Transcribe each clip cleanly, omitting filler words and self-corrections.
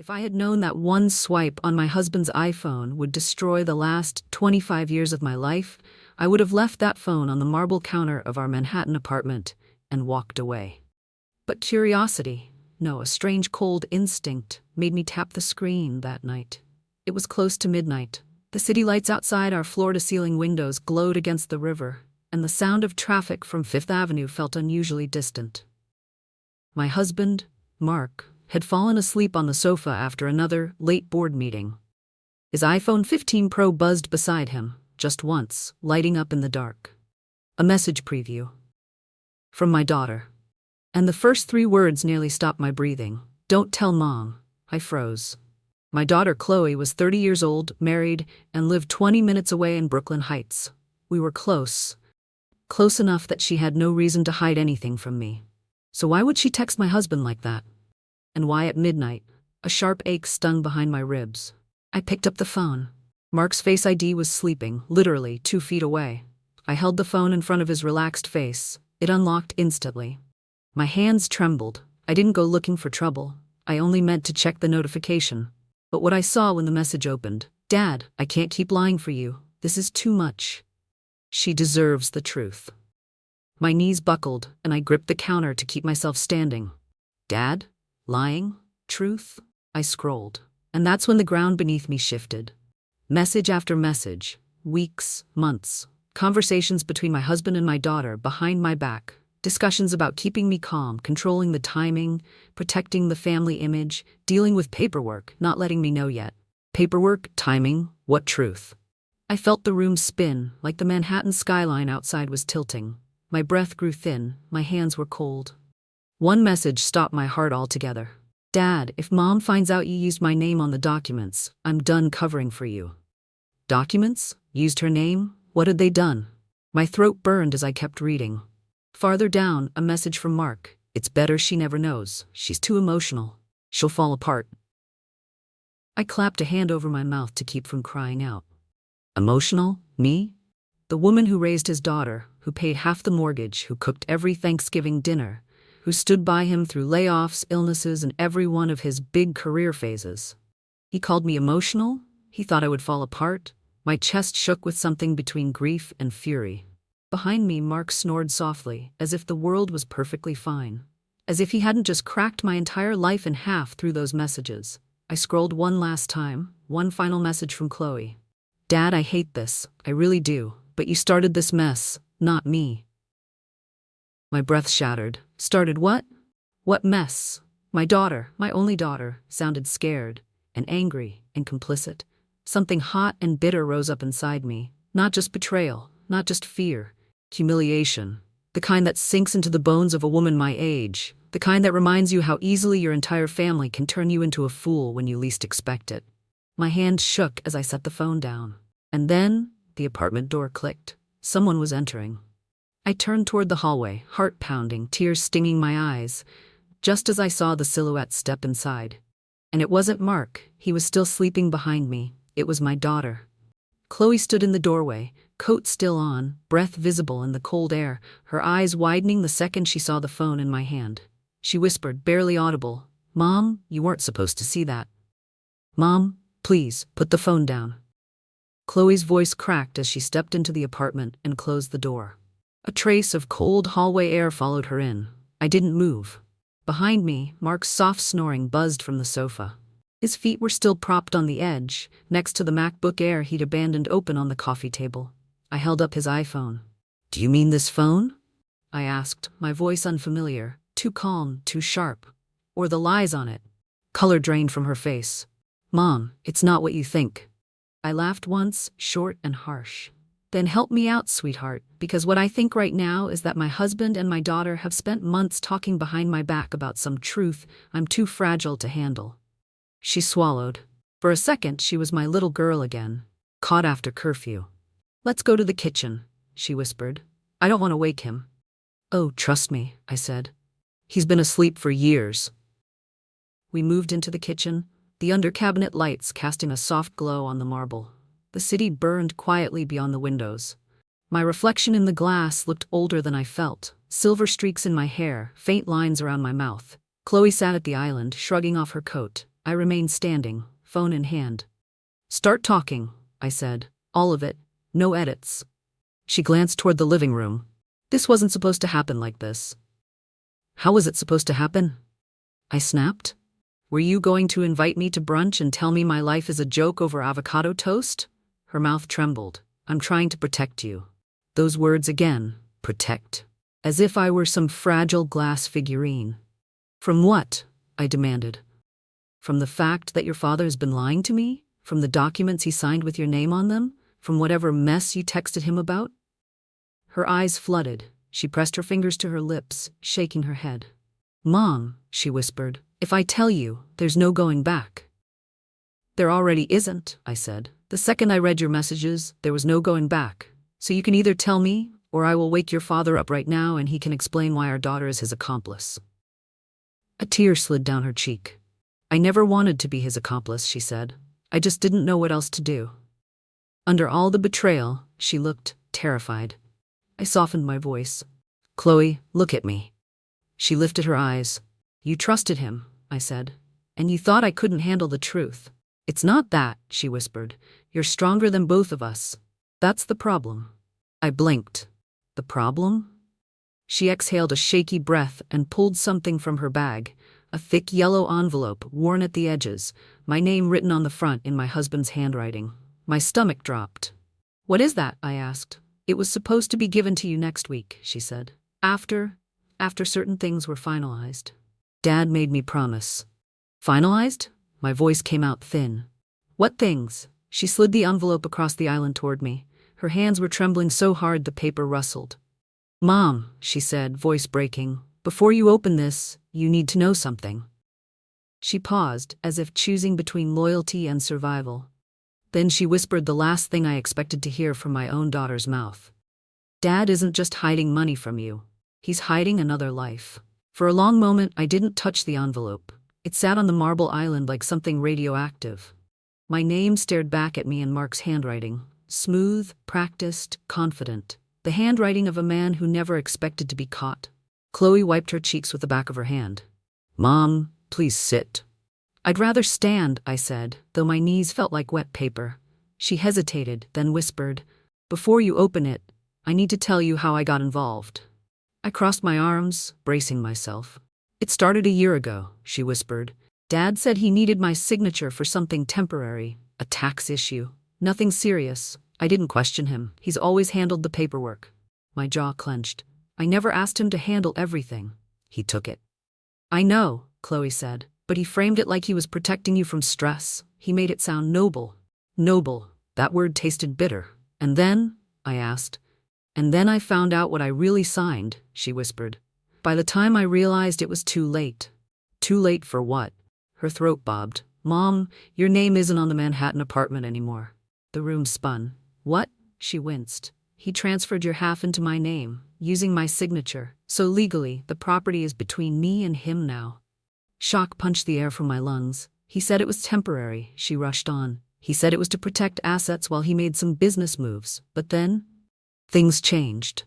If I had known that one swipe on my husband's iPhone would destroy the last 25 years of my life, I would have left that phone on the marble counter of our Manhattan apartment and walked away. But curiosity, no, a strange cold instinct, made me tap the screen that night. It was close to midnight. The city lights outside our floor-to-ceiling windows glowed against the river, and the sound of traffic from Fifth Avenue felt unusually distant. My husband, Mark, had fallen asleep on the sofa after another late board meeting. His iPhone 15 Pro buzzed beside him, just once, lighting up in the dark. A message preview. From my daughter. And the first 3 words nearly stopped my breathing. Don't tell Mom. I froze. My daughter Chloe was 30 years old, married, and lived 20 minutes away in Brooklyn Heights. We were close. Close enough that she had no reason to hide anything from me. So why would she text my husband like that? And why at midnight? A sharp ache stung behind my ribs. I picked up the phone. Mark's Face ID was sleeping, literally 2 feet away. I held the phone in front of his relaxed face. It unlocked instantly. My hands trembled. I didn't go looking for trouble. I only meant to check the notification. But what I saw when the message opened, Dad, I can't keep lying for you. This is too much. She deserves the truth. My knees buckled, and I gripped the counter to keep myself standing. Dad? Lying? Truth? I scrolled. And that's when the ground beneath me shifted. Message after message. Weeks, months. Conversations between my husband and my daughter behind my back. Discussions about keeping me calm, controlling the timing, protecting the family image, dealing with paperwork, not letting me know yet. Paperwork, timing, what truth? I felt the room spin, like the Manhattan skyline outside was tilting. My breath grew thin, my hands were cold. One message stopped my heart altogether. Dad, if Mom finds out you used my name on the documents, I'm done covering for you. Documents? Used her name? What had they done? My throat burned as I kept reading. Farther down, a message from Mark. It's better she never knows. She's too emotional. She'll fall apart. I clapped a hand over my mouth to keep from crying out. Emotional? Me? The woman who raised his daughter, who paid half the mortgage, who cooked every Thanksgiving dinner, who stood by him through layoffs, illnesses, and every one of his big career phases. He called me emotional? He thought I would fall apart? My chest shook with something between grief and fury. Behind me, Mark snored softly, as if the world was perfectly fine. As if he hadn't just cracked my entire life in half through those messages. I scrolled one last time, one final message from Chloe. Dad, I hate this. I really do. But you started this mess, not me. My breath shattered. Started what? What mess? My daughter, my only daughter, sounded scared and angry and complicit. Something hot and bitter rose up inside me. Not just betrayal, not just fear. Humiliation. The kind that sinks into the bones of a woman my age. The kind that reminds you how easily your entire family can turn you into a fool when you least expect it. My hand shook as I set the phone down. And then, the apartment door clicked. Someone was entering. I turned toward the hallway, heart pounding, tears stinging my eyes, just as I saw the silhouette step inside. And it wasn't Mark. He was still sleeping behind me. It was my daughter. Chloe stood in the doorway, coat still on, breath visible in the cold air, her eyes widening the second she saw the phone in my hand. She whispered, barely audible, Mom, you weren't supposed to see that. Mom, please, put the phone down. Chloe's voice cracked as she stepped into the apartment and closed the door. A trace of cold hallway air followed her in. I didn't move. Behind me, Mark's soft snoring buzzed from the sofa. His feet were still propped on the edge, next to the MacBook Air he'd abandoned open on the coffee table. I held up his iPhone. Do you mean this phone? I asked, my voice unfamiliar, too calm, too sharp. Or the lies on it. Color drained from her face. Mom, it's not what you think. I laughed once, short and harsh. Then help me out, sweetheart, because what I think right now is that my husband and my daughter have spent months talking behind my back about some truth I'm too fragile to handle. She swallowed. For a second, she was my little girl again, caught after curfew. Let's go to the kitchen, she whispered. I don't want to wake him. Oh, trust me, I said. He's been asleep for years. We moved into the kitchen, the under-cabinet lights casting a soft glow on the marble. The city burned quietly beyond the windows. My reflection in the glass looked older than I felt, silver streaks in my hair, faint lines around my mouth. Chloe sat at the island, shrugging off her coat. I remained standing, phone in hand. "Start talking," I said. "All of it. No edits." She glanced toward the living room. "This wasn't supposed to happen like this." "How was it supposed to happen?" I snapped. "Were you going to invite me to brunch and tell me my life is a joke over avocado toast?" Her mouth trembled. "I'm trying to protect you." Those words again, protect. As if I were some fragile glass figurine. "From what?" I demanded. "From the fact that your father has been lying to me? From the documents he signed with your name on them? From whatever mess you texted him about?" Her eyes flooded. She pressed her fingers to her lips, shaking her head. "Mom," she whispered, "if I tell you, there's no going back." "There already isn't," I said. "The second I read your messages, there was no going back. So you can either tell me, or I will wake your father up right now and he can explain why our daughter is his accomplice." A tear slid down her cheek. "I never wanted to be his accomplice," she said. "I just didn't know what else to do." Under all the betrayal, she looked terrified. I softened my voice. "Chloe, look at me." She lifted her eyes. "You trusted him," I said, "and you thought I couldn't handle the truth." "It's not that," she whispered. "You're stronger than both of us. That's the problem." I blinked. The problem? She exhaled a shaky breath and pulled something from her bag, a thick yellow envelope worn at the edges, my name written on the front in my husband's handwriting. My stomach dropped. "What is that?" I asked. "It was supposed to be given to you next week," she said. After certain things were finalized. Dad made me promise." "Finalized?" My voice came out thin. "What things?" She slid the envelope across the island toward me. Her hands were trembling so hard the paper rustled. "Mom," she said, voice breaking, "before you open this, you need to know something." She paused, as if choosing between loyalty and survival. Then she whispered the last thing I expected to hear from my own daughter's mouth. "Dad isn't just hiding money from you. He's hiding another life." For a long moment, I didn't touch the envelope. It sat on the marble island like something radioactive. My name stared back at me in Mark's handwriting. Smooth, practiced, confident. The handwriting of a man who never expected to be caught. Chloe wiped her cheeks with the back of her hand. "Mom, please sit." "I'd rather stand," I said, though my knees felt like wet paper. She hesitated, then whispered, "Before you open it, I need to tell you how I got involved." I crossed my arms, bracing myself. "It started a year ago," she whispered. "Dad said he needed my signature for something temporary, a tax issue. Nothing serious. I didn't question him. He's always handled the paperwork." My jaw clenched. "I never asked him to handle everything." "He took it." "I know," Chloe said, "but he framed it like he was protecting you from stress. He made it sound noble." Noble. That word tasted bitter. "And then?" I asked. "And then I found out what I really signed," she whispered. "By the time I realized it was too late." "Too late for what?" Her throat bobbed. "Mom, your name isn't on the Manhattan apartment anymore." The room spun. "What?" She winced. "He transferred your half into my name, using my signature. So legally, the property is between me and him now." Shock punched the air from my lungs. "He said it was temporary," she rushed on. "He said it was to protect assets while he made some business moves. But then, things changed."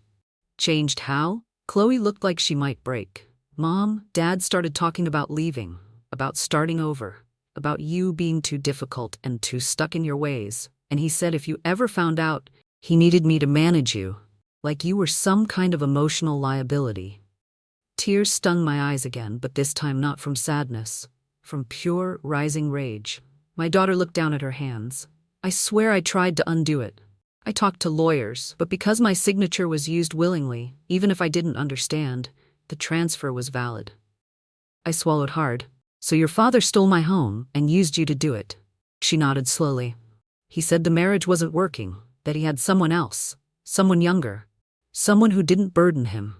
"Changed how?" Chloe looked like she might break. "Mom, Dad started talking about leaving, about starting over, about you being too difficult and too stuck in your ways. And he said if you ever found out, he needed me to manage you, like you were some kind of emotional liability." Tears stung my eyes again, but this time not from sadness, from pure, rising rage. My daughter looked down at her hands. "I swear I tried to undo it. I talked to lawyers, but because my signature was used willingly, even if I didn't understand, the transfer was valid." I swallowed hard. "So your father stole my home and used you to do it?" She nodded slowly. "He said the marriage wasn't working, that he had someone else, someone younger, someone who didn't burden him."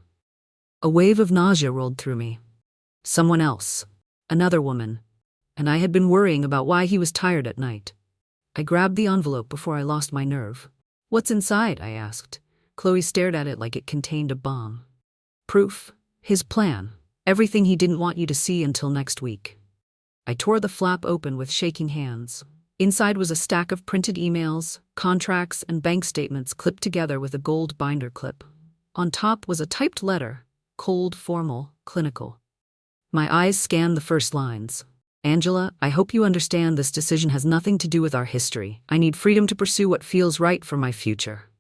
A wave of nausea rolled through me. Someone else. Another woman. And I had been worrying about why he was tired at night. I grabbed the envelope before I lost my nerve. "What's inside?" I asked. Chloe stared at it like it contained a bomb. "Proof. His plan. Everything he didn't want you to see until next week." I tore the flap open with shaking hands. Inside was a stack of printed emails, contracts, and bank statements clipped together with a gold binder clip. On top was a typed letter, cold, formal, clinical. My eyes scanned the first lines. Angela, I hope you understand this decision has nothing to do with our history. I need freedom to pursue what feels right for my future.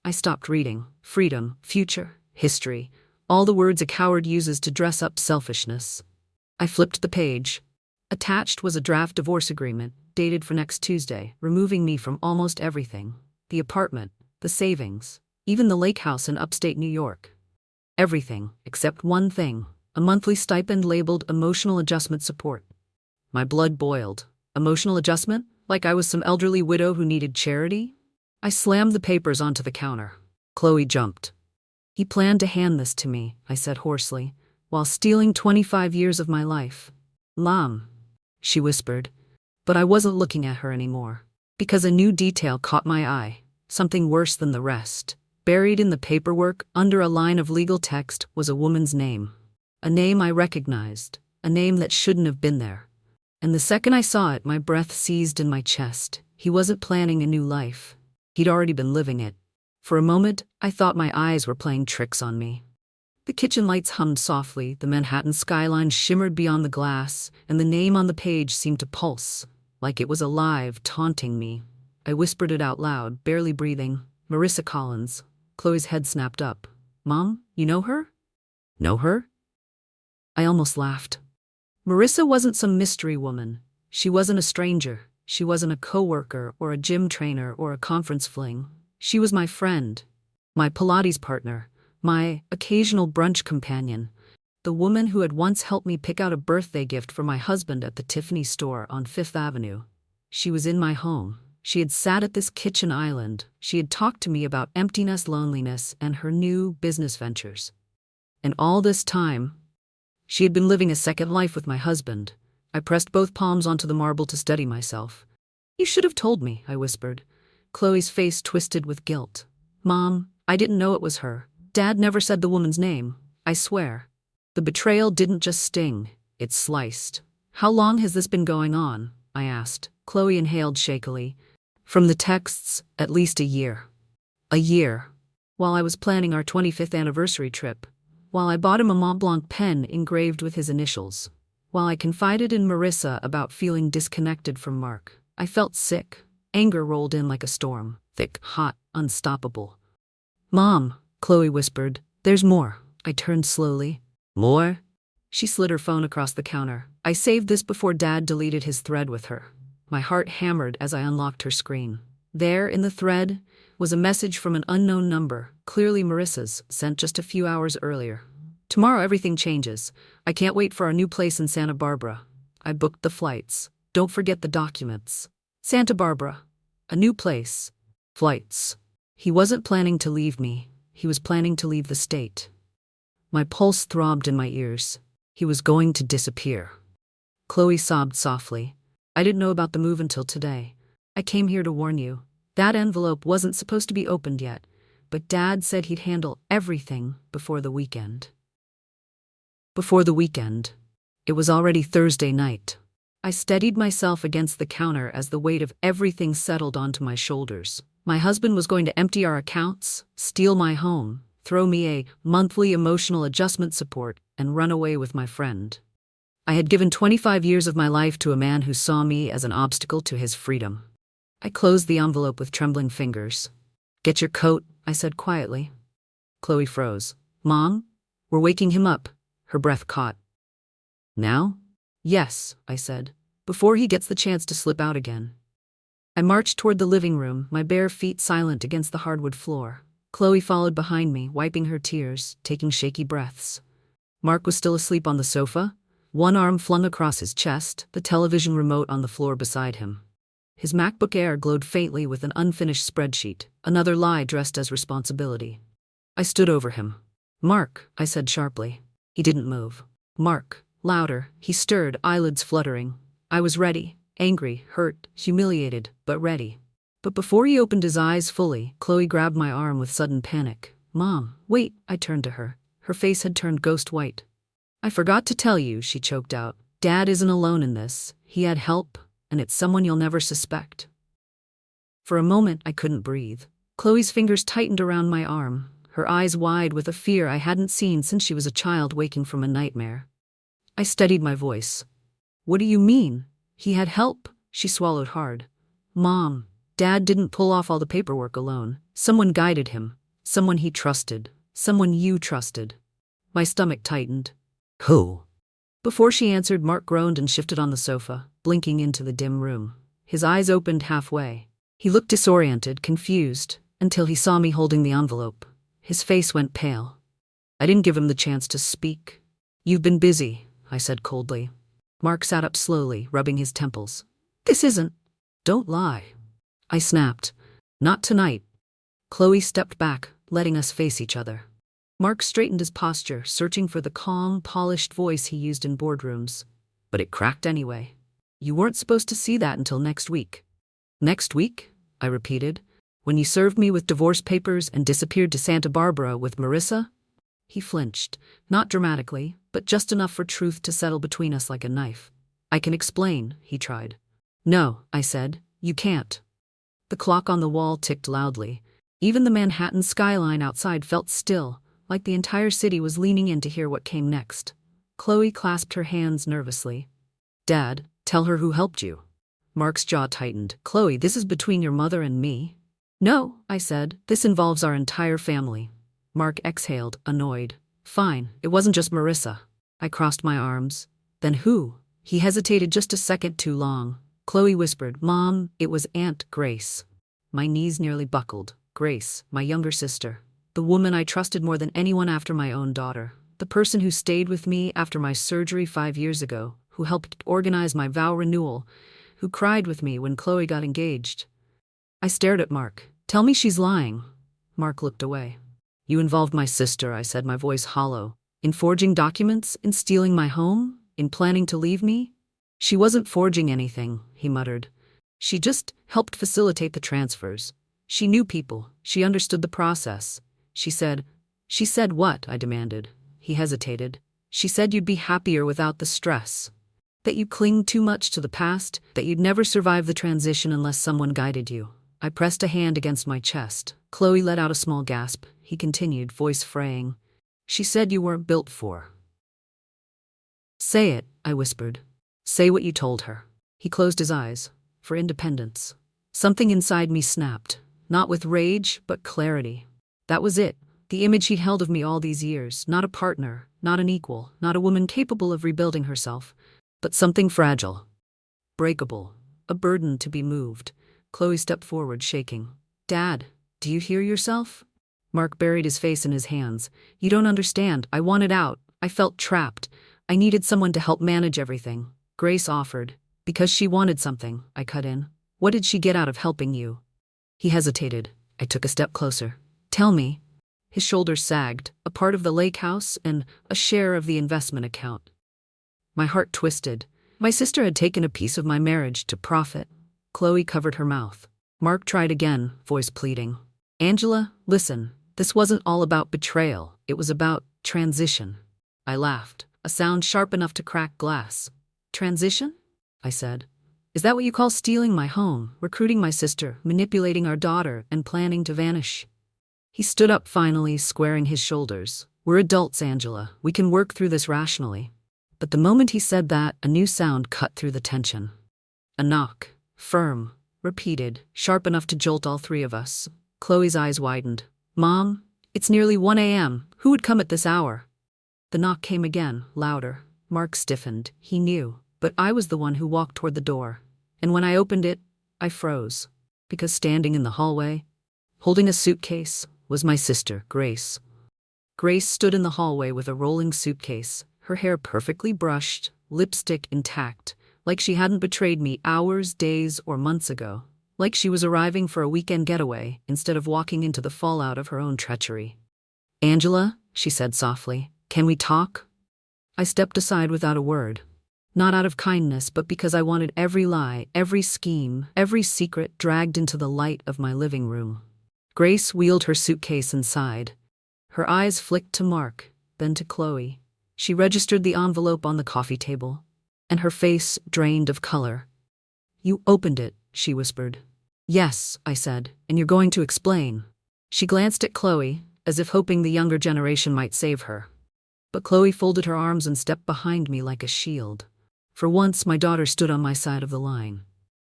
I stopped reading. Freedom, future, history, all the words a coward uses to dress up selfishness. I flipped the page. Attached was a draft divorce agreement, dated for next Tuesday, removing me from almost everything. The apartment, the savings, even the lake house in upstate New York. Everything, except one thing, a monthly stipend labeled emotional adjustment support. My blood boiled. Emotional adjustment? Like I was some elderly widow who needed charity? I slammed the papers onto the counter. Chloe jumped. He planned to hand this to me, I said hoarsely, while stealing 25 years of my life. Mom, she whispered, but I wasn't looking at her anymore, because a new detail caught my eye, something worse than the rest. Buried in the paperwork, under a line of legal text, was a woman's name. A name I recognized, a name that shouldn't have been there. And the second I saw it, my breath seized in my chest. He wasn't planning a new life. He'd already been living it. For a moment, I thought my eyes were playing tricks on me. The kitchen lights hummed softly, the Manhattan skyline shimmered beyond the glass, and the name on the page seemed to pulse, like it was alive, taunting me. I whispered it out loud, barely breathing. Marissa Collins. Chloe's head snapped up. Mom, you know her? Know her? I almost laughed. Marissa wasn't some mystery woman. She wasn't a stranger. She wasn't a coworker or a gym trainer or a conference fling. She was my friend, my Pilates partner, my occasional brunch companion, the woman who had once helped me pick out a birthday gift for my husband at the Tiffany store on Fifth Avenue. She was in my home. She had sat at this kitchen island. She had talked to me about emptiness, loneliness, and her new business ventures. And all this time, she had been living a second life with my husband. I pressed both palms onto the marble to steady myself. You should have told me, I whispered. Chloe's face twisted with guilt. Mom, I didn't know it was her. Dad never said the woman's name. I swear. The betrayal didn't just sting, it sliced. How long has this been going on? I asked. Chloe inhaled shakily. From the texts, at least a year. A year. While I was planning our 25th anniversary trip. While I bought him a Mont Blanc pen engraved with his initials. While I confided in Marissa about feeling disconnected from Mark. I felt sick. Anger rolled in like a storm. Thick, hot, unstoppable. Mom, Chloe whispered. There's more. I turned slowly. More? She slid her phone across the counter. I saved this before Dad deleted his thread with her. My heart hammered as I unlocked her screen. There, in the thread, was a message from an unknown number, clearly Marissa's, sent just a few hours earlier. Tomorrow everything changes. I can't wait for our new place in Santa Barbara. I booked the flights. Don't forget the documents. Santa Barbara. A new place. Flights. He wasn't planning to leave me. He was planning to leave the state. My pulse throbbed in my ears. He was going to disappear. Chloe sobbed softly. I didn't know about the move until today. I came here to warn you. That envelope wasn't supposed to be opened yet, but Dad said he'd handle everything before the weekend. Before the weekend. It was already Thursday night. I steadied myself against the counter as the weight of everything settled onto my shoulders. My husband was going to empty our accounts, steal my home, throw me a monthly emotional adjustment support, and run away with my friend. I had given 25 years of my life to a man who saw me as an obstacle to his freedom. I closed the envelope with trembling fingers. Get your coat, I said quietly. Chloe froze. Mom? We're waking him up. Her breath caught. Now? Yes, I said, before he gets the chance to slip out again. I marched toward the living room, my bare feet silent against the hardwood floor. Chloe followed behind me, wiping her tears, taking shaky breaths. Mark was still asleep on the sofa, one arm flung across his chest, the television remote on the floor beside him. His MacBook Air glowed faintly with an unfinished spreadsheet, another lie dressed as responsibility. I stood over him. Mark, I said sharply. He didn't move. Mark. Louder, he stirred, eyelids fluttering. I was ready, angry, hurt, humiliated, but ready. But before he opened his eyes fully, Chloe grabbed my arm with sudden panic. Mom, wait, I turned to her. Her face had turned ghost white. I forgot to tell you, she choked out. Dad isn't alone in this. He had help, and it's someone you'll never suspect. For a moment, I couldn't breathe. Chloe's fingers tightened around my arm, her eyes wide with a fear I hadn't seen since she was a child waking from a nightmare. I steadied my voice. What do you mean? He had help? She swallowed hard. Mom, Dad didn't pull off all the paperwork alone. Someone guided him. Someone he trusted. Someone you trusted. My stomach tightened. Who? Before she answered, Mark groaned and shifted on the sofa, blinking into the dim room. His eyes opened halfway. He looked disoriented, confused, until he saw me holding the envelope. His face went pale. I didn't give him the chance to speak. You've been busy, I said coldly. Mark sat up slowly, rubbing his temples. This isn't. Don't lie. I snapped. Not tonight. Chloe stepped back, letting us face each other. Mark straightened his posture, searching for the calm, polished voice he used in boardrooms. But it cracked anyway. You weren't supposed to see that until next week. Next week? I repeated. When you served me with divorce papers and disappeared to Santa Barbara with Marissa? He flinched, not dramatically, but just enough for truth to settle between us like a knife. I can explain, he tried. No, I said, you can't. The clock on the wall ticked loudly. Even the Manhattan skyline outside felt still, like the entire city was leaning in to hear what came next. Chloe clasped her hands nervously. Dad, tell her who helped you. Mark's jaw tightened. Chloe, this is between your mother and me. No, I said, this involves our entire family. Mark exhaled, annoyed. Fine, it wasn't just Marissa. I crossed my arms. Then who? He hesitated just a second too long. Chloe whispered, Mom, it was Aunt Grace. My knees nearly buckled. Grace, my younger sister. The woman I trusted more than anyone after my own daughter. The person who stayed with me after my surgery 5 years ago, who helped organize my vow renewal, who cried with me when Chloe got engaged. I stared at Mark. Tell me she's lying. Mark looked away. You involved my sister, I said, my voice hollow. In forging documents? In stealing my home? In planning to leave me? She wasn't forging anything, he muttered. She just helped facilitate the transfers. She knew people. She understood the process. She said what? I demanded. He hesitated. She said you'd be happier without the stress. That you cling too much to the past, that you'd never survive the transition unless someone guided you. I pressed a hand against my chest. Chloe let out a small gasp. He continued, voice fraying. She said you weren't built for. Say it, I whispered. Say what you told her. He closed his eyes. For independence. Something inside me snapped. Not with rage, but clarity. That was it. The image he'd held of me all these years. Not a partner, not an equal, not a woman capable of rebuilding herself. But something fragile. Breakable. A burden to be moved. Chloe stepped forward, shaking. Dad, do you hear yourself? Mark buried his face in his hands. You don't understand. I wanted out. I felt trapped. I needed someone to help manage everything. Grace offered. Because she wanted something, I cut in. What did she get out of helping you? He hesitated. I took a step closer. Tell me. His shoulders sagged. A part of the lake house and a share of the investment account. My heart twisted. My sister had taken a piece of my marriage to profit. Chloe covered her mouth. Mark tried again, voice pleading. Angela, listen. This wasn't all about betrayal. It was about transition. I laughed, a sound sharp enough to crack glass. Transition? I said. Is that what you call stealing my home, recruiting my sister, manipulating our daughter, and planning to vanish? He stood up finally, squaring his shoulders. We're adults, Angela. We can work through this rationally. But the moment he said that, a new sound cut through the tension. A knock. Firm. Repeated. Sharp enough to jolt all three of us. Chloe's eyes widened. Mom, it's nearly 1 a.m. Who would come at this hour? The knock came again, louder. Mark stiffened. He knew. But I was the one who walked toward the door. And when I opened it, I froze. Because standing in the hallway, holding a suitcase, was my sister, Grace. Grace stood in the hallway with a rolling suitcase, her hair perfectly brushed, lipstick intact, like she hadn't betrayed me hours, days, or months ago. Like she was arriving for a weekend getaway instead of walking into the fallout of her own treachery. Angela, she said softly, can we talk? I stepped aside without a word. Not out of kindness, but because I wanted every lie, every scheme, every secret dragged into the light of my living room. Grace wheeled her suitcase inside. Her eyes flicked to Mark, then to Chloe. She registered the envelope on the coffee table, and her face drained of color. You opened it, she whispered. Yes, I said, and you're going to explain. She glanced at Chloe, as if hoping the younger generation might save her. But Chloe folded her arms and stepped behind me like a shield. For once, my daughter stood on my side of the line.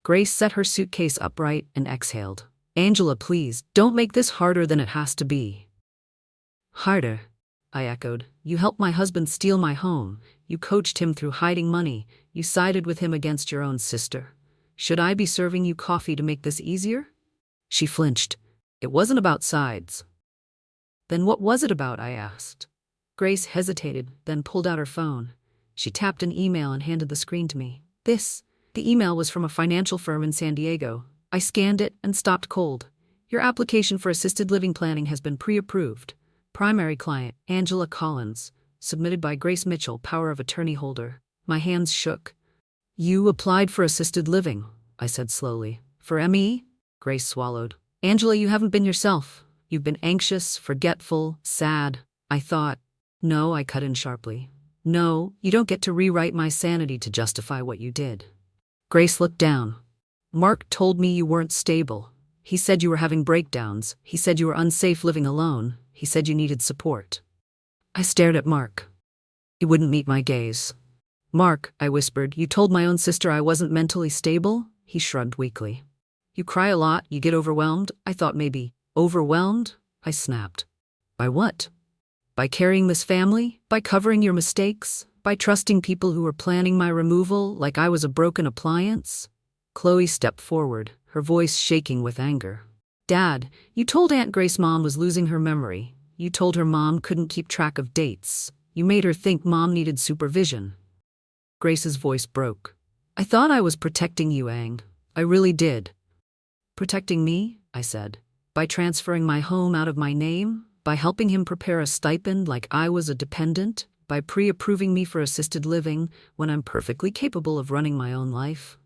Grace set her suitcase upright and exhaled. Angela, please, don't make this harder than it has to be. Harder? I echoed. You helped my husband steal my home. You coached him through hiding money. You sided with him against your own sister. Should I be serving you coffee to make this easier? She flinched. It wasn't about sides. Then what was it about? I asked. Grace hesitated, then pulled out her phone. She tapped an email and handed the screen to me. The email was from a financial firm in San Diego. I scanned it and stopped cold. Your application for assisted living planning has been pre-approved. Primary client, Angela Collins. Submitted by Grace Mitchell, power of attorney holder. My hands shook. You applied for assisted living, I said slowly. For ME? Grace swallowed. Angela, you haven't been yourself. You've been anxious, forgetful, sad. I thought. No, I cut in sharply. No, you don't get to rewrite my sanity to justify what you did. Grace looked down. Mark told me you weren't stable. He said you were having breakdowns. He said you were unsafe living alone. He said you needed support. I stared at Mark. He wouldn't meet my gaze. Mark, I whispered, you told my own sister I wasn't mentally stable? He shrugged weakly. You cry a lot, you get overwhelmed? I thought maybe. Overwhelmed? I snapped. By what? By carrying this family? By covering your mistakes? By trusting people who were planning my removal like I was a broken appliance? Chloe stepped forward, her voice shaking with anger. Dad, you told Aunt Grace Mom was losing her memory. You told her Mom couldn't keep track of dates. You made her think Mom needed supervision. Grace's voice broke. I thought I was protecting you, Ang. I really did. Protecting me? I said. By transferring my home out of my name? By helping him prepare a stipend like I was a dependent? By pre-approving me for assisted living when I'm perfectly capable of running my own life?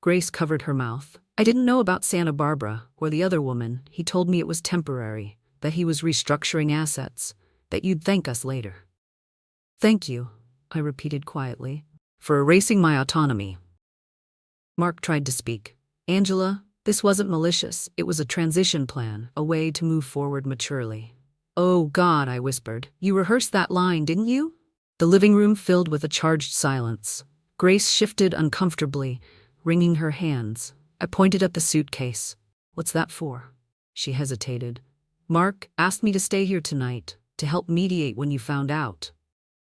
Grace covered her mouth. I didn't know about Santa Barbara or the other woman. He told me it was temporary, that he was restructuring assets, that you'd thank us later. Thank you, I repeated quietly, for erasing my autonomy. Mark tried to speak. Angela, this wasn't malicious. It was a transition plan, a way to move forward maturely. Oh God, I whispered. You rehearsed that line, didn't you? The living room filled with a charged silence. Grace shifted uncomfortably, wringing her hands. I pointed at the suitcase. What's that for? She hesitated. Mark asked me to stay here tonight, to help mediate when you found out.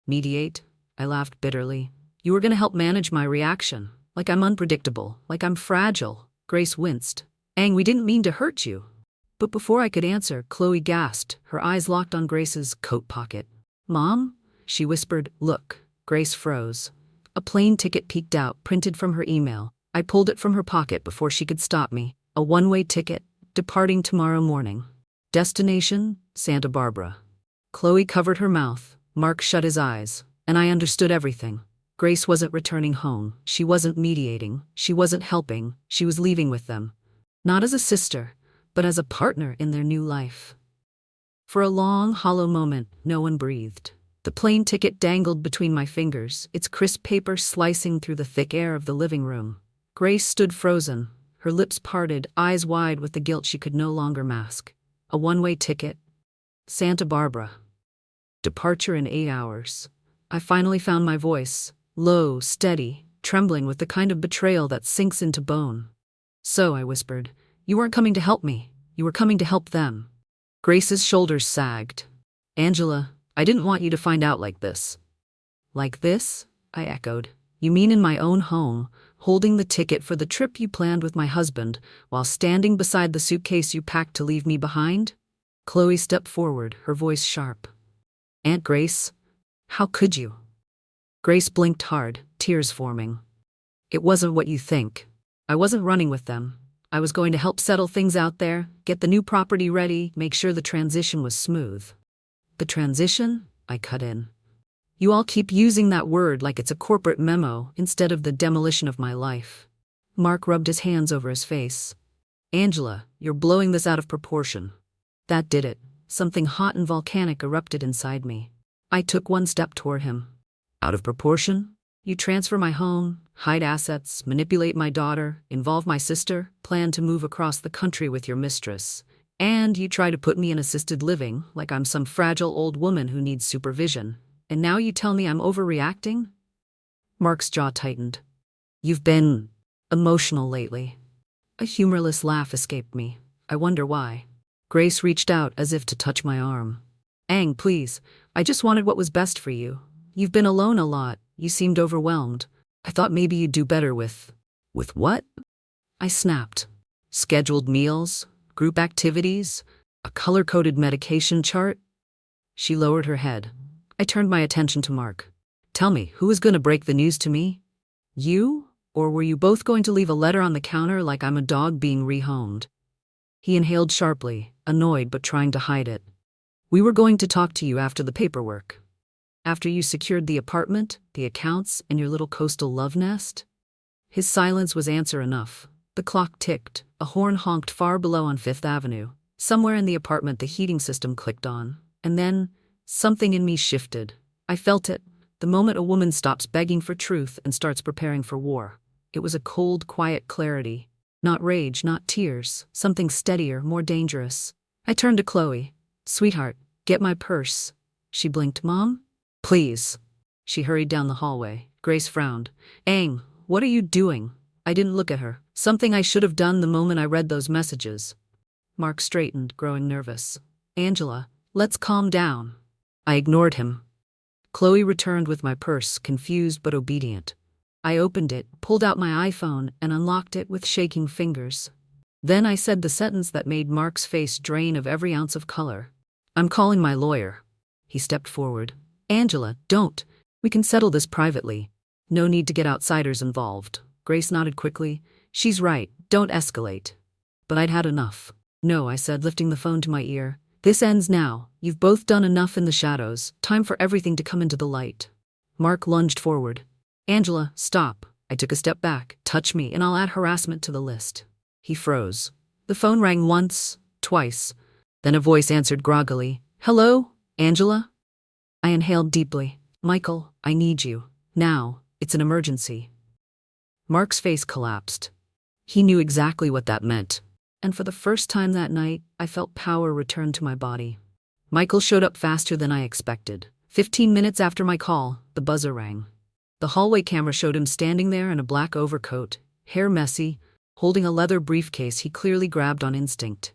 Mediate? I laughed bitterly. You were going to help manage my reaction, like I'm unpredictable, like I'm fragile. Grace winced. Ang, we didn't mean to hurt you. But before I could answer, Chloe gasped, her eyes locked on Grace's coat pocket. Mom? She whispered. Look. Grace froze. A plane ticket peeked out, printed from her email. I pulled it from her pocket before she could stop me. A one-way ticket, departing tomorrow morning. Destination, Santa Barbara. Chloe covered her mouth. Mark shut his eyes. And I understood everything. Grace wasn't returning home. She wasn't mediating. She wasn't helping. She was leaving with them. Not as a sister, but as a partner in their new life. For a long, hollow moment, no one breathed. The plane ticket dangled between my fingers, its crisp paper slicing through the thick air of the living room. Grace stood frozen, her lips parted, eyes wide with the guilt she could no longer mask. A one-way ticket. Santa Barbara. Departure in 8 hours. I finally found my voice, low, steady, trembling with the kind of betrayal that sinks into bone. So, I whispered, you weren't coming to help me. You were coming to help them. Grace's shoulders sagged. Angela, I didn't want you to find out like this. Like this? I echoed. You mean in my own home, holding the ticket for the trip you planned with my husband, while standing beside the suitcase you packed to leave me behind? Chloe stepped forward, her voice sharp. Aunt Grace, how could you? Grace blinked hard, tears forming. It wasn't what you think. I wasn't running with them. I was going to help settle things out there, get the new property ready, make sure the transition was smooth. The transition? I cut in. You all keep using that word like it's a corporate memo instead of the demolition of my life. Mark rubbed his hands over his face. Angela, you're blowing this out of proportion. That did it. Something hot and volcanic erupted inside me. I took one step toward him. Out of proportion? You transfer my home, hide assets, manipulate my daughter, involve my sister, plan to move across the country with your mistress. And you try to put me in assisted living like I'm some fragile old woman who needs supervision. And now you tell me I'm overreacting? Mark's jaw tightened. You've been emotional lately. A humorless laugh escaped me. I wonder why. Grace reached out as if to touch my arm. Ang, please. I just wanted what was best for you. You've been alone a lot. You seemed overwhelmed. I thought maybe you'd do better with... With what? I snapped. Scheduled meals, group activities, a color-coded medication chart. She lowered her head. I turned my attention to Mark. Tell me, who was going to break the news to me? You? Or were you both going to leave a letter on the counter like I'm a dog being rehomed? He inhaled sharply, annoyed but trying to hide it. We were going to talk to you after the paperwork. After you secured the apartment, the accounts, and your little coastal love nest? His silence was answer enough. The clock ticked, a horn honked far below on Fifth Avenue. Somewhere in the apartment the heating system clicked on. And then, something in me shifted. I felt it, the moment a woman stops begging for truth and starts preparing for war. It was a cold, quiet clarity. Not rage, not tears, something steadier, more dangerous. I turned to Chloe. Sweetheart, get my purse. She blinked. Mom? Please. She hurried down the hallway. Grace frowned. Ang, what are you doing? I didn't look at her. Something I should have done the moment I read those messages. Mark straightened, growing nervous. Angela, let's calm down. I ignored him. Chloe returned with my purse, confused but obedient. I opened it, pulled out my iPhone, and unlocked it with shaking fingers. Then I said the sentence that made Mark's face drain of every ounce of color. I'm calling my lawyer. He stepped forward. Angela, don't. We can settle this privately. No need to get outsiders involved. Grace nodded quickly. She's right. Don't escalate. But I'd had enough. No, I said, lifting the phone to my ear. This ends now. You've both done enough in the shadows. Time for everything to come into the light. Mark lunged forward. Angela, stop. I took a step back. Touch me, and I'll add harassment to the list. He froze. The phone rang once, twice. Then a voice answered groggily. Hello, Angela? I inhaled deeply. Michael, I need you. Now. It's an emergency. Mark's face collapsed. He knew exactly what that meant. And for the first time that night, I felt power return to my body. Michael showed up faster than I expected. 15 minutes after my call, the buzzer rang. The hallway camera showed him standing there in a black overcoat, hair messy, holding a leather briefcase he clearly grabbed on instinct.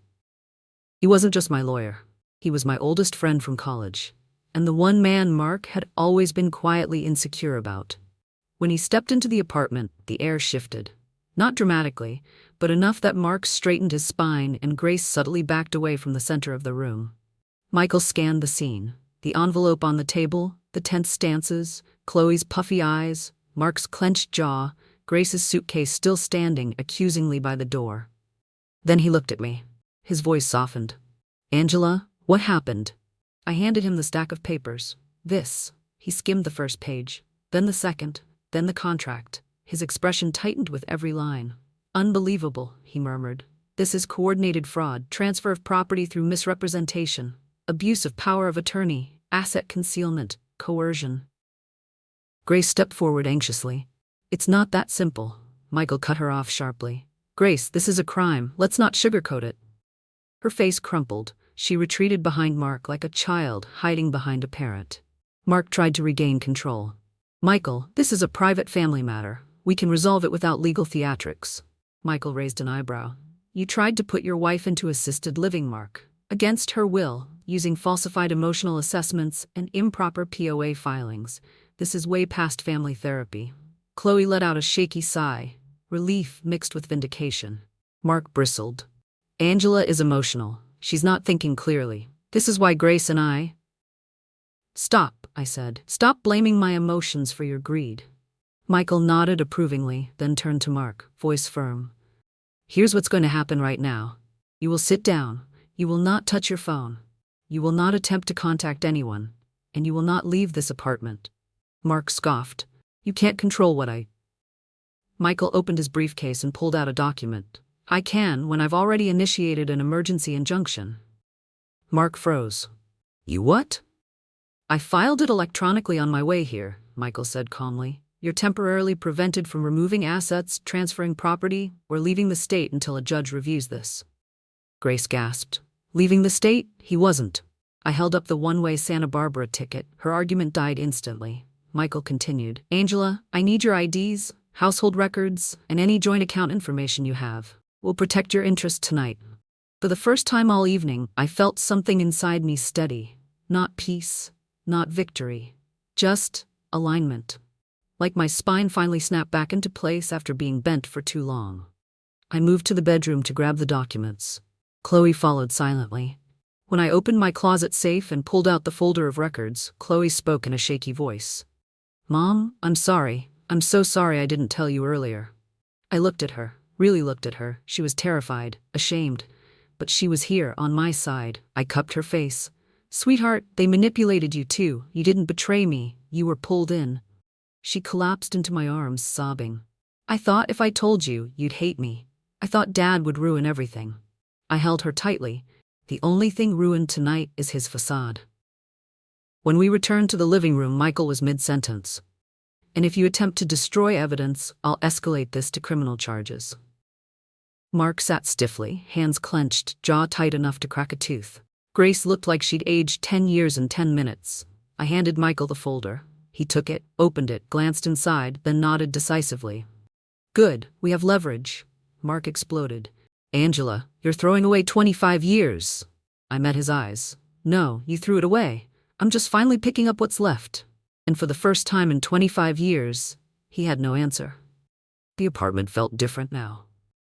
He wasn't just my lawyer. He was my oldest friend from college, and the one man Mark had always been quietly insecure about. When he stepped into the apartment, the air shifted. Not dramatically, but enough that Mark straightened his spine and Grace subtly backed away from the center of the room. Michael scanned the scene. The envelope on the table, the tense stances, Chloe's puffy eyes, Mark's clenched jaw, Grace's suitcase still standing accusingly by the door. Then he looked at me. His voice softened. Angela, what happened? I handed him the stack of papers. This. He skimmed the first page, then the second, then the contract. His expression tightened with every line. Unbelievable, he murmured. This is coordinated fraud, transfer of property through misrepresentation, abuse of power of attorney, asset concealment, coercion. Grace stepped forward anxiously. It's not that simple. Michael cut her off sharply. Grace, this is a crime. Let's not sugarcoat it. Her face crumpled. She retreated behind Mark like a child hiding behind a parrot. Mark tried to regain control. Michael, this is a private family matter. We can resolve it without legal theatrics. Michael raised an eyebrow. You tried to put your wife into assisted living, Mark. Against her will, using falsified emotional assessments and improper POA filings. This is way past family therapy. Chloe let out a shaky sigh, relief mixed with vindication. Mark bristled. Angela is emotional. She's not thinking clearly. This is why Grace and I... Stop, I said. Stop blaming my emotions for your greed. Michael nodded approvingly, then turned to Mark, voice firm. Here's what's going to happen right now. You will sit down. You will not touch your phone. You will not attempt to contact anyone. And you will not leave this apartment. Mark scoffed. You can't control what I... Michael opened his briefcase and pulled out a document. I can when I've already initiated an emergency injunction. Mark froze. You what? I filed it electronically on my way here, Michael said calmly. You're temporarily prevented from removing assets, transferring property, or leaving the state until a judge reviews this. Grace gasped. Leaving the state? He wasn't. I held up the one-way Santa Barbara ticket. Her argument died instantly. Michael continued. Angela, I need your IDs, household records, and any joint account information you have. We'll protect your interests tonight. For the first time all evening, I felt something inside me steady. Not peace, not victory, just alignment. Like my spine finally snapped back into place after being bent for too long. I moved to the bedroom to grab the documents. Chloe followed silently. When I opened my closet safe and pulled out the folder of records, Chloe spoke in a shaky voice. Mom, I'm sorry. I'm so sorry I didn't tell you earlier. I looked at her, really looked at her. She was terrified, ashamed. But she was here, on my side. I cupped her face. Sweetheart, they manipulated you too. You didn't betray me. You were pulled in. She collapsed into my arms, sobbing. I thought if I told you, you'd hate me. I thought Dad would ruin everything. I held her tightly. The only thing ruined tonight is his facade. When we returned to the living room, Michael was mid-sentence. And if you attempt to destroy evidence, I'll escalate this to criminal charges. Mark sat stiffly, hands clenched, jaw tight enough to crack a tooth. Grace looked like she'd aged 10 years in 10 minutes. I handed Michael the folder. He took it, opened it, glanced inside, then nodded decisively. Good, we have leverage. Mark exploded. Angela, you're throwing away 25 years. I met his eyes. No, you threw it away. I'm just finally picking up what's left. And for the first time in 25 years, he had no answer. The apartment felt different now.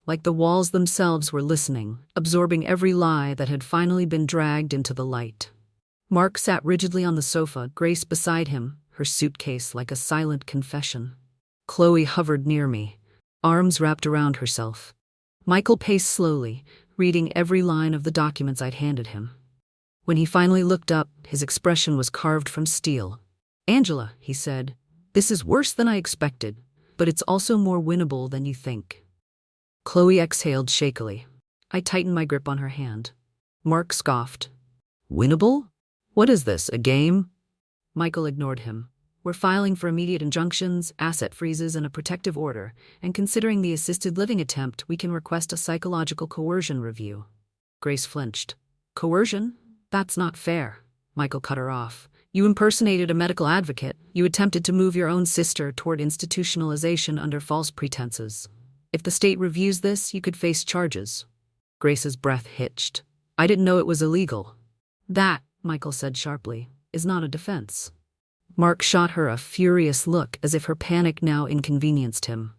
Like the walls themselves were listening, absorbing every lie that had finally been dragged into the light. Mark sat rigidly on the sofa, Grace beside him, her suitcase like a silent confession. Chloe hovered near me, arms wrapped around herself. Michael paced slowly, reading every line of the documents I'd handed him. When he finally looked up, his expression was carved from steel. Angela, he said, this is worse than I expected, but it's also more winnable than you think. Chloe exhaled shakily. I tightened my grip on her hand. Mark scoffed. Winnable? What is this, a game? Michael ignored him. We're filing for immediate injunctions, asset freezes, and a protective order, and considering the assisted living attempt, we can request a psychological coercion review. Grace flinched. Coercion? That's not fair. Michael cut her off. You impersonated a medical advocate. You attempted to move your own sister toward institutionalization under false pretenses. If the state reviews this, you could face charges. Grace's breath hitched. I didn't know it was illegal. That, Michael said sharply, is not a defense. Mark shot her a furious look as if her panic now inconvenienced him.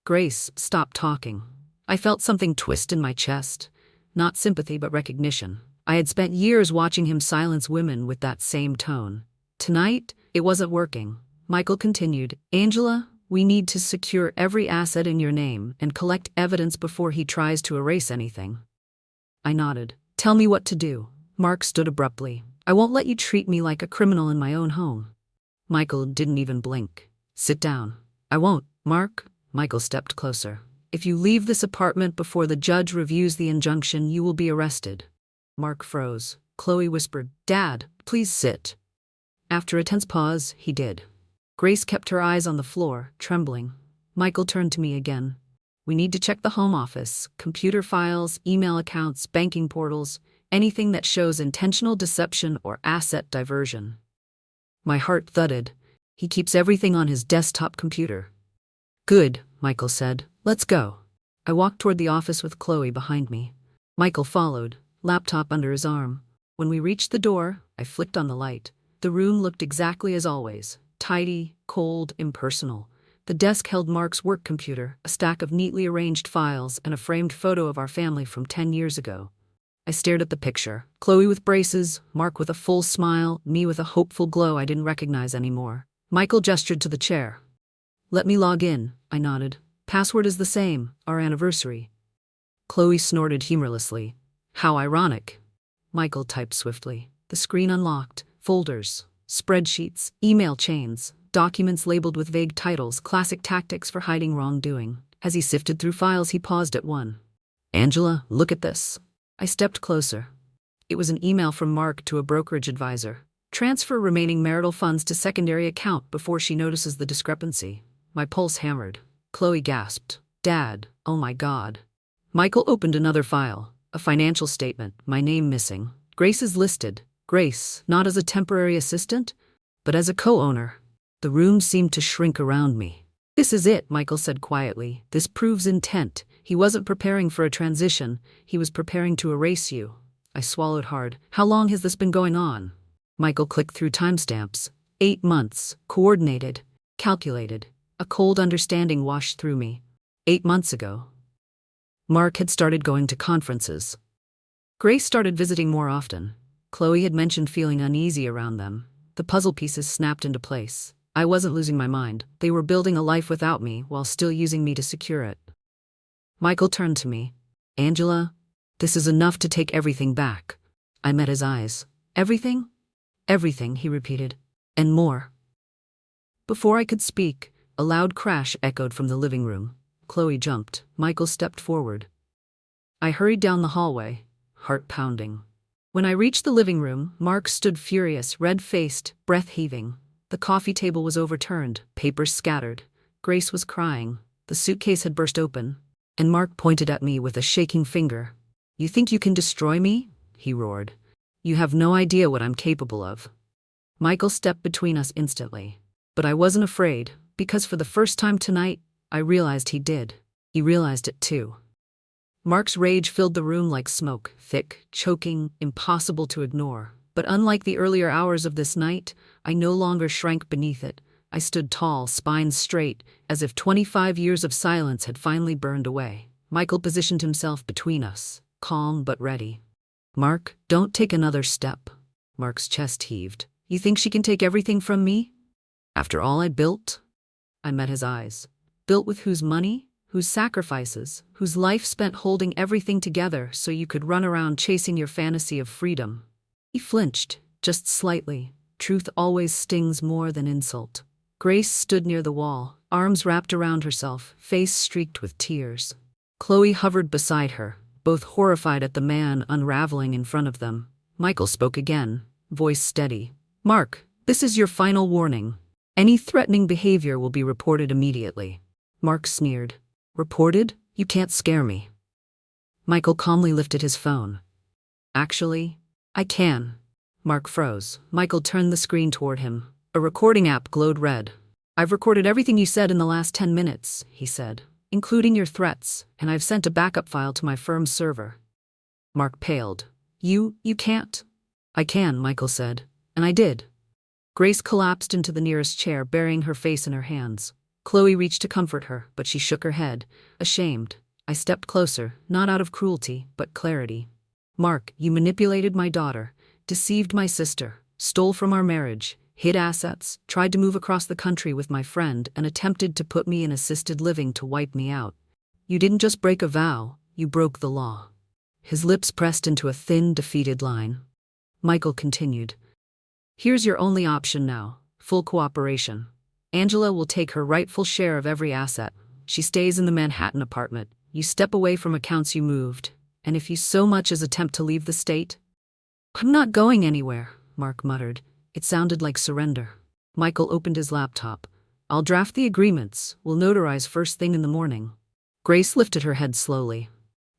Grace, stop talking. I felt something twist in my chest. Not sympathy, but recognition. I had spent years watching him silence women with that same tone. Tonight, it wasn't working. Michael continued, Angela, we need to secure every asset in your name and collect evidence before he tries to erase anything. I nodded. Tell me what to do. Mark stood abruptly. I won't let you treat me like a criminal in my own home. Michael didn't even blink. Sit down. I won't, Mark. Michael stepped closer. If you leave this apartment before the judge reviews the injunction, you will be arrested. Mark froze. Chloe whispered, Dad, please sit. After a tense pause, he did. Grace kept her eyes on the floor, trembling. Michael turned to me again. We need to check the home office, computer files, email accounts, banking portals, anything that shows intentional deception or asset diversion. My heart thudded. He keeps everything on his desktop computer. Good, Michael said. Let's go. I walked toward the office with Chloe behind me. Michael followed, laptop under his arm. When we reached the door, I flicked on the light. The room looked exactly as always. Tidy, cold, impersonal. The desk held Mark's work computer, a stack of neatly arranged files, and a framed photo of our family from 10 years ago. I stared at the picture. Chloe with braces, Mark with a full smile, me with a hopeful glow I didn't recognize anymore. Michael gestured to the chair. Let me log in, I nodded. Password is the same, our anniversary. Chloe snorted humorlessly. How ironic. Michael typed swiftly. The screen unlocked. Folders, spreadsheets, email chains, documents labeled with vague titles, classic tactics for hiding wrongdoing. As he sifted through files, he paused at one. Angela, look at this. I stepped closer. It was an email from Mark to a brokerage advisor. Transfer remaining marital funds to secondary account before she notices the discrepancy. My pulse hammered. Chloe gasped. Dad, oh my God. Michael opened another file. A financial statement, my name missing. Grace is listed. Grace, not as a temporary assistant, but as a co-owner. The room seemed to shrink around me. "This is it," Michael said quietly. "This proves intent." He wasn't preparing for a transition, he was preparing to erase you. I swallowed hard. "How long has this been going on?" Michael clicked through timestamps. 8 months. Coordinated. Calculated. A cold understanding washed through me. 8 months ago, Mark had started going to conferences. Grace started visiting more often. Chloe had mentioned feeling uneasy around them. The puzzle pieces snapped into place. I wasn't losing my mind. They were building a life without me while still using me to secure it. Michael turned to me. "Angela, this is enough to take everything back." I met his eyes. "Everything?" "Everything," he repeated. "And more." Before I could speak, a loud crash echoed from the living room. Chloe jumped. Michael stepped forward. I hurried down the hallway, heart pounding. When I reached the living room, Mark stood furious, red-faced, breath-heaving. The coffee table was overturned, papers scattered. Grace was crying. The suitcase had burst open, and Mark pointed at me with a shaking finger. "You think you can destroy me?" he roared. "You have no idea what I'm capable of." Michael stepped between us instantly. But I wasn't afraid, because for the first time tonight, I realized he did. He realized it too. Mark's rage filled the room like smoke, thick, choking, impossible to ignore. But unlike the earlier hours of this night, I no longer shrank beneath it. I stood tall, spine straight, as if 25 years of silence had finally burned away. Michael positioned himself between us, calm but ready. "Mark, don't take another step." Mark's chest heaved. "You think she can take everything from me? After all I built?" I met his eyes. "Built with whose money? Whose sacrifices? Whose life spent holding everything together so you could run around chasing your fantasy of freedom?" He flinched, just slightly. Truth always stings more than insult. Grace stood near the wall, arms wrapped around herself, face streaked with tears. Chloe hovered beside her, both horrified at the man unraveling in front of them. Michael spoke again, voice steady. "Mark, this is your final warning. Any threatening behavior will be reported immediately." Mark sneered. "Reported? You can't scare me." Michael calmly lifted his phone. "Actually, I can." Mark froze. Michael turned the screen toward him. A recording app glowed red. "I've recorded everything you said in the last 10 minutes, he said, "including your threats, and I've sent a backup file to my firm's server." Mark paled. You can't." "I can," Michael said. "And I did." Grace collapsed into the nearest chair, burying her face in her hands. Chloe reached to comfort her, but she shook her head, ashamed. I stepped closer, not out of cruelty, but clarity. "Mark, you manipulated my daughter, deceived my sister, stole from our marriage, hid assets, tried to move across the country with my friend, and attempted to put me in assisted living to wipe me out. You didn't just break a vow, you broke the law." His lips pressed into a thin, defeated line. Michael continued. "Here's your only option now, full cooperation. Angela will take her rightful share of every asset. She stays in the Manhattan apartment. You step away from accounts you moved. And if you so much as attempt to leave the state—" "I'm not going anywhere," Mark muttered. It sounded like surrender. Michael opened his laptop. "I'll draft the agreements. We'll notarize first thing in the morning." Grace lifted her head slowly.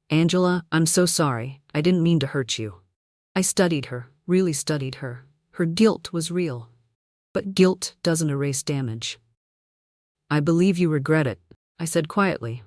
"Angela, I'm so sorry. I didn't mean to hurt you." I studied her, really studied her. Her guilt was real. But guilt doesn't erase damage. "I believe you regret it," I said quietly.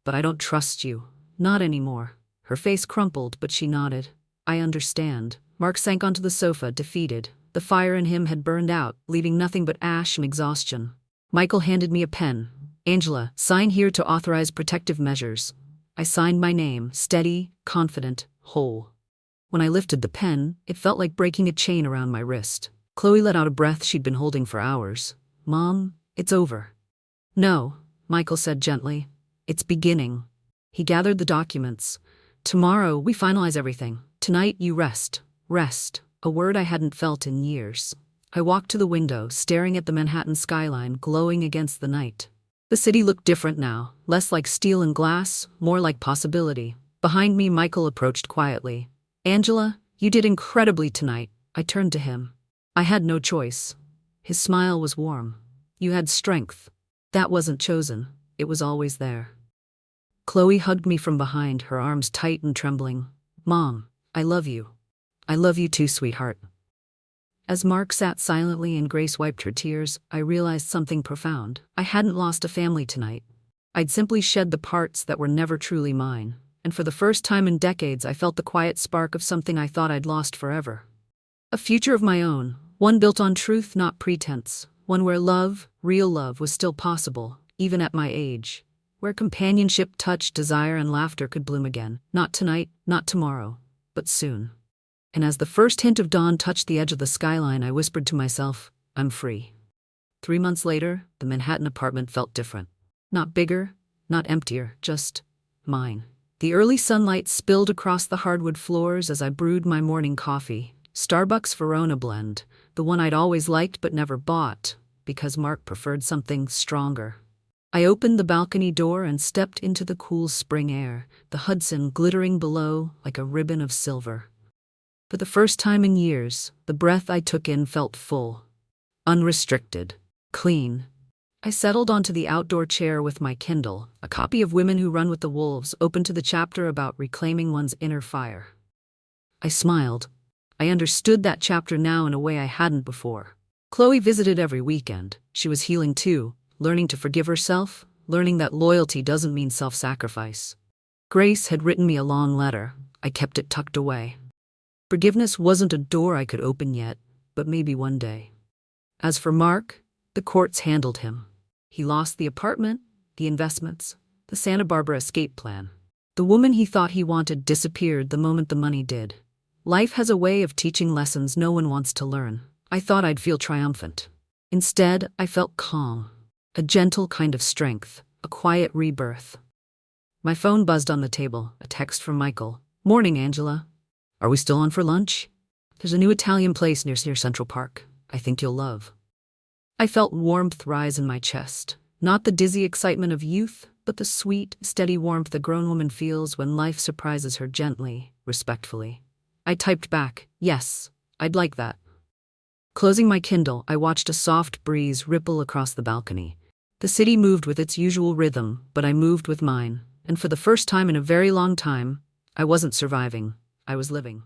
"But I don't trust you. Not anymore." Her face crumpled, but she nodded. "I understand." Mark sank onto the sofa, defeated. The fire in him had burned out, leaving nothing but ash and exhaustion. Michael handed me a pen. "Angela, sign here to authorize protective measures." I signed my name, steady, confident, whole. When I lifted the pen, it felt like breaking a chain around my wrist. Chloe let out a breath she'd been holding for hours. "Mom, it's over." "No," Michael said gently. "It's beginning." He gathered the documents. "Tomorrow, we finalize everything. Tonight, you rest. Rest. A word I hadn't felt in years. I walked to the window, staring at the Manhattan skyline glowing against the night. The city looked different now, less like steel and glass, more like possibility. Behind me, Michael approached quietly. "Angela, you did incredibly tonight." I turned to him. I had no choice. His smile was warm. "You had strength. That wasn't chosen. It was always there." Chloe hugged me from behind, her arms tight and trembling. "Mom, I love you. I love you too, sweetheart." As Mark sat silently and Grace wiped her tears, I realized something profound. I hadn't lost a family tonight. I'd simply shed the parts that were never truly mine, and for the first time in decades I felt the quiet spark of something I thought I'd lost forever. A future of my own, one built on truth, not pretense, one where love, real love, was still possible, even at my age, where companionship, touch, desire, and laughter could bloom again, not tonight, not tomorrow, but soon. And as the first hint of dawn touched the edge of the skyline, I whispered to myself, I'm free. 3 months later, the Manhattan apartment felt different. Not bigger, not emptier, just mine. The early sunlight spilled across the hardwood floors as I brewed my morning coffee. Starbucks Verona blend, the one I'd always liked but never bought, because Mark preferred something stronger. I opened the balcony door and stepped into the cool spring air, the Hudson glittering below like a ribbon of silver. For the first time in years, the breath I took in felt full, unrestricted, clean. I settled onto the outdoor chair with my Kindle, a copy of Women Who Run with the Wolves, open to the chapter about reclaiming one's inner fire. I smiled. I understood that chapter now in a way I hadn't before. Chloe visited every weekend. She was healing too, learning to forgive herself, learning that loyalty doesn't mean self-sacrifice. Grace had written me a long letter. I kept it tucked away. Forgiveness wasn't a door I could open yet, but maybe one day. As for Mark, the courts handled him. He lost the apartment, the investments, the Santa Barbara escape plan. The woman he thought he wanted disappeared the moment the money did. Life has a way of teaching lessons no one wants to learn. I thought I'd feel triumphant. Instead, I felt calm, a gentle kind of strength, a quiet rebirth. My phone buzzed on the table, a text from Michael. Morning, Angela. Are we still on for lunch? There's a new Italian place near Central Park. I think you'll love. I felt warmth rise in my chest. Not the dizzy excitement of youth, but the sweet, steady warmth a grown woman feels when life surprises her gently, respectfully. I typed back, yes, I'd like that. Closing my Kindle, I watched a soft breeze ripple across the balcony. The city moved with its usual rhythm, but I moved with mine, and for the first time in a very long time, I wasn't surviving. I was living.